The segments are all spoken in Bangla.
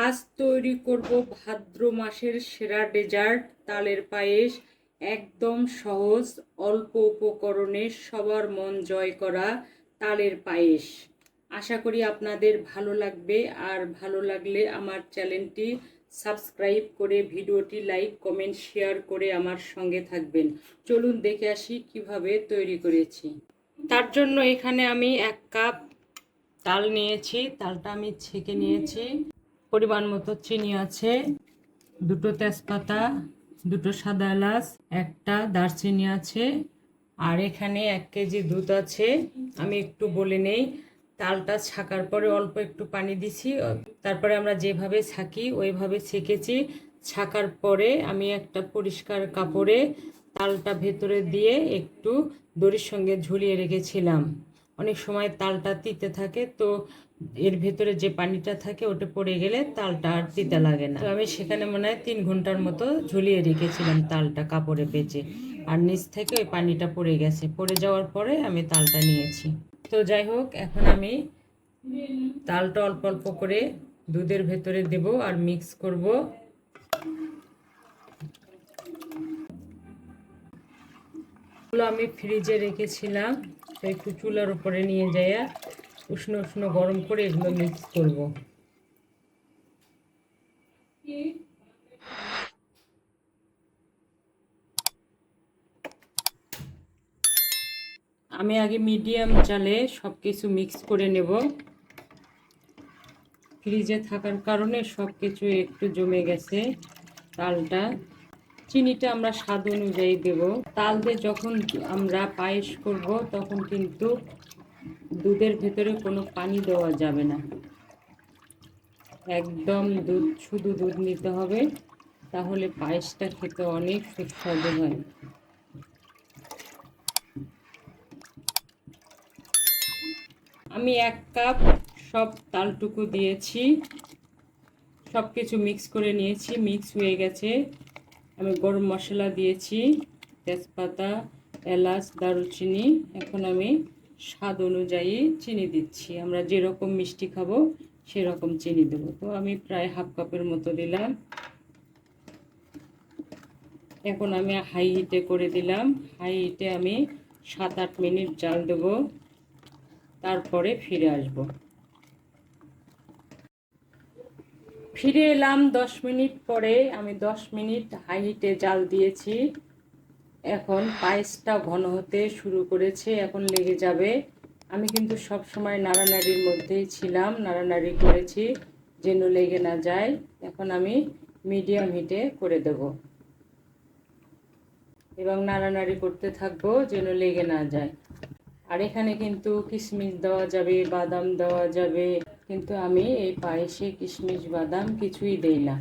আজ তৈরি করব ভাদ্র মাসের সেরা ডেজার্ট তালের পায়েস। একদম সহজ, অল্প উপকরণে সবার মন জয় করা তালের পায়েস। আশা করি আপনাদের ভালো লাগবে, আর ভালো লাগলে আমার চ্যানেলটি সাবস্ক্রাইব করে ভিডিওটি লাইক কমেন্ট শেয়ার করে আমার সঙ্গে থাকবেন। চলুন দেখে আসি কিভাবে তৈরি করেছি। তার জন্য এখানে আমি 1 কাপ তাল নিয়েছি, তালটা আমি ছেঁকে নিয়েছি। পরিমাণ মতো চিনি আছে, 2টো তেজপাতা, 2টো সাদা এলাচ, 1টা দারচিনি আছে, আর এখানে 1 কেজি দুধ আছে। আমি একটু বলে নেই, তালটা ছাকার পরে অল্প একটু পানি দিছি, তারপরে আমরা যেভাবে ছাকি ওইভাবে ছেঁকেছি। ছাকার পরে আমি একটা পরিষ্কার কাপড়ে তালটা ভেতরে দিয়ে একটু দড়ির সঙ্গে ঝুলিয়ে রেখেছিলাম। অনেক সময় তালটা তিতে থাকে, তো এর ভেতরে যে পানিটা থাকে ওটা পড়ে গেলে তালটা আর তিতা লাগে না। তো আমি সেখানে মনে হয় 3 ঘন্টার মতো ঝুলিয়ে রেখেছিলাম তালটা কাপড়ে পেঁচে, আর নিচ থেকে ওই পানিটা পড়ে গেছে। পড়ে যাওয়ার পরে আমি তালটা নিয়েছি। তো যাই হোক, এখন আমি তালটা অল্প অল্প করে দুধের ভেতরে দেব আর মিক্স করব। আমি ফ্রিজে রেখেছিলাম, তো একটু চুলার উপরে নিয়ে যাইয়া উষ্ণ উষ্ণ গরম করে এগুলো মিক্স করব। আমি আগে মিডিয়াম জালে সব কিছু মিক্স করে নেব। ফ্রিজে থাকার কারণে সব কিছু একটু জমে গেছে। তালটা, চিনিটা আমরা স্বাদ অনুযায়ী দেব। তাল দিয়ে যখন আমরা পায়েস করব তখন কিন্তু দুধের ভেতরে কোনো পানি দেওয়া যাবে না, একদম দুধ, শুধু দুধ নিতে হবে, তাহলে পায়েসটা খেতে অনেক সুস্বাদু হয়। আমি 1 কাপ সব তালটুকু দিয়েছি, সব কিছু মিক্স করে নিয়েছি। মিক্স হয়ে গেছে। আমি গরম মশলা দিয়েছি, তেজপাতা, এলাচ, দারুচিনি। এখন আমি স্বাদ অনুযায়ী চিনি দিচ্ছি। আমরা যেরকম মিষ্টি খাবো সেরকম চিনি দেবো। তো আমি প্রায় 1/2 কাপের মতো দিলাম। এখন আমি হাই হিটে করে দিলাম। হাই হিটে আমি 7-8 মিনিট জাল দেবো, তারপরে ফিরে আসব। ফিরে এলাম 10 মিনিট পরে। আমি 10 মিনিট হাই হিটে জাল দিয়েছি। এখন পায়েসটা ঘন হতে শুরু করেছে, এখন লেগে যাবে। আমি কিন্তু সব সময় নাড়ানাড়ির মধ্যেই ছিলাম, নাড়ানাড়ি করেছি যেন লেগে না যায়। এখন আমি মিডিয়াম হিটে করে দেব এবং নাড়ানাড়ি করতে থাকবো যেন লেগে না যায়। আর এখানে কিন্তু কিশমিশ দেওয়া যাবে, বাদাম দেওয়া যাবে, কিন্তু আমি এই পায়েসে কিশমিশ বাদাম কিছুই দেই না,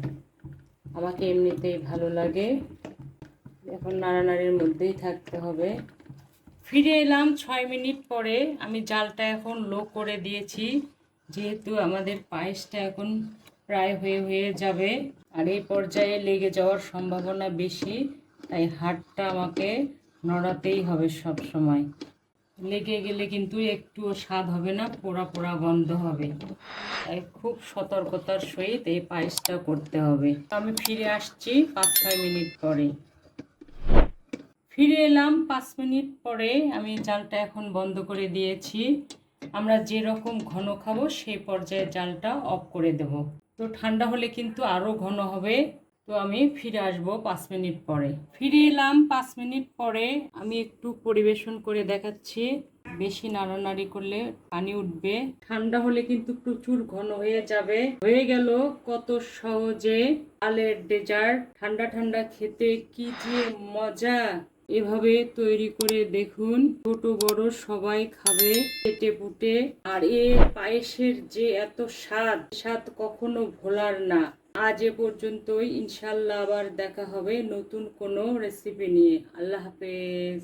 আমাকে এমনিতেই ভালো লাগে। এখন নাড়ানাড়ির মধ্যেই থাকতে হবে। ফিরে এলাম 6 মিনিট পরে। আমি জালটা এখন লো করে দিয়েছি, যেহেতু আমাদের পায়েসটা এখন প্রায় হয়ে যাবে, আর এই পর্যায়ে লেগে যাওয়ার সম্ভাবনা বেশি, তাই হাতটা আমাকে নড়াতেই হবে সব সময়। লেগে গেলে কিন্তু একটুও স্বাদ হবে না, পোড়া পোড়া গন্ধ হবে, তাই খুব সতর্কতার সহিত এই পায়েসটা করতে হবে। আমি ফিরে আসছি 5-6 মিনিট পরে। ফিরে এলাম 5 মিনিট পরে। আমি জালটা এখন বন্ধ করে দিয়েছি। আমরা যেরকম ঘন খাবো সেই পর্যায়ে জালটা অফ করে দেব। তো ঠান্ডা হলে কিন্তু আরও ঘন হবে। তো আমি ফিরে আসবো 5 মিনিট পরে। ফিরে এলাম 5 মিনিট পরে। আমি একটু পরিবেশন করে দেখাচ্ছি। বেশি নাড়ানাড়ি করলে পানি উঠবে, ঠান্ডা হলে কিন্তু প্রচুর ঘন হয়ে যাবে। হয়ে গেল কত সহজে তালের ডেজার্ট। ঠান্ডা ঠান্ডা খেতে কি যে মজা! এভাবে তৈরি করে দেখুন, ছোট বড় সবাই খাবে পেটে পুটে। আর এই পায়েসের যে এত স্বাদ, স্বাদ কখনো ভোলার না। আজ এ পর্যন্তই, ইনশাল্লাহ আবার দেখা হবে নতুন কোনো রেসিপি নিয়ে। আল্লাহ হাফেজ।